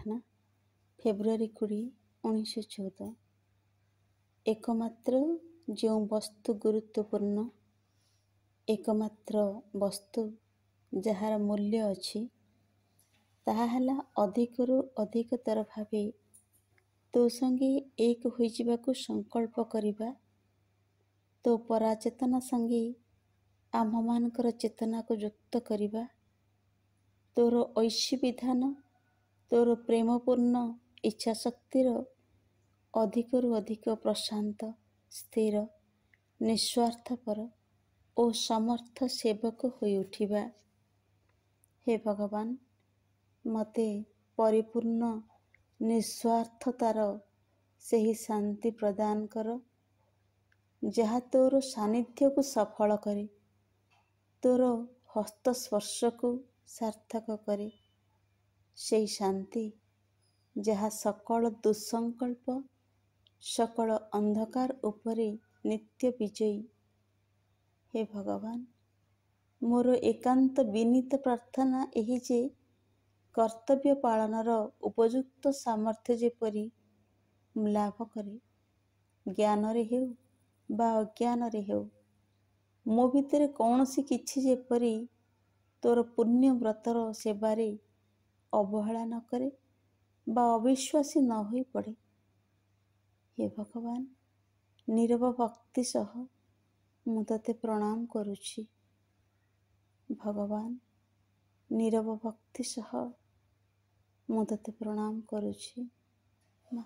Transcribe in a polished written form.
ପ୍ରାର୍ଥନା ଫେବୃଆରୀ 20, 1914। ଏକମାତ୍ର ଯେଉଁ ବସ୍ତୁ ଗୁରୁତ୍ୱପୂର୍ଣ୍ଣ, ଏକମାତ୍ର ବସ୍ତୁ ଯାହାର ମୂଲ୍ୟ ଅଛି, ତାହା ହେଲା ଅଧିକରୁ ଅଧିକତର ଭାବେ ତୋ ସଙ୍ଗେ ଏକ ହୋଇଯିବାକୁ ସଂକଳ୍ପ କରିବା, ତୋ ପରାଚେତନା ସଙ୍ଗେ ଆମ୍ଭମାନଙ୍କର ଚେତନାକୁ ଯୁକ୍ତ କରିବା, ତୋର ଐଶୀ ବିଧାନ, ତୋର ପ୍ରେମପୂର୍ଣ୍ଣ ଇଚ୍ଛାଶକ୍ତିର ଅଧିକରୁ ଅଧିକ ପ୍ରଶାନ୍ତ, ସ୍ଥିର, ନିଃସ୍ୱାର୍ଥପର ଓ ସମର୍ଥ ସେବକ ହୋଇ ଉଠିବା। ହେ ଭଗବାନ, ମୋତେ ପରିପୂର୍ଣ୍ଣ ନିଃସ୍ୱାର୍ଥତାର ସେହି ଶାନ୍ତି ପ୍ରଦାନ କର, ଯାହା ତୋର ସାନ୍ନିଧ୍ୟକୁ ସଫଳ କରେ, ତୋର ହସ୍ତସ୍ପର୍ଶକୁ ସାର୍ଥକ କରେ, ସେହି ଶାନ୍ତି ଯାହା ସକଳ ଦୁଃସଂକଳ୍ପ, ସକଳ ଅନ୍ଧକାର ଉପରେ ନିତ୍ୟ ବିଜୟୀ। ହେ ଭଗବାନ, ମୋର ଏକାନ୍ତ ବିନୀତ ପ୍ରାର୍ଥନା ଏହି ଯେ କର୍ତ୍ତବ୍ୟ ପାଳନର ଉପଯୁକ୍ତ ସାମର୍ଥ୍ୟ ଯେପରି ମୁଁ ଲାଭ କରେ, ଜ୍ଞାନରେ ହେଉ ବା ଅଜ୍ଞାନରେ ହେଉ, ମୋ ଭିତରେ କୌଣସି କିଛି ଯେପରି ତୋର ପୁଣ୍ୟ ବ୍ରତର ସେବାରେ ଅବହେଳା ନ କରେ ବା ଅବିଶ୍ୱାସୀ ନ ହୋଇ ପଡ଼େ। ହେ ଭଗବାନ, ନୀରବ ଭକ୍ତି ସହ ମୁଁ ତୋତେ ପ୍ରଣାମ କରୁଛି। ଭଗବାନ, ନୀରବ ଭକ୍ତି ସହ ମୁଁ ତୋତେ ପ୍ରଣାମ କରୁଛି। ମା।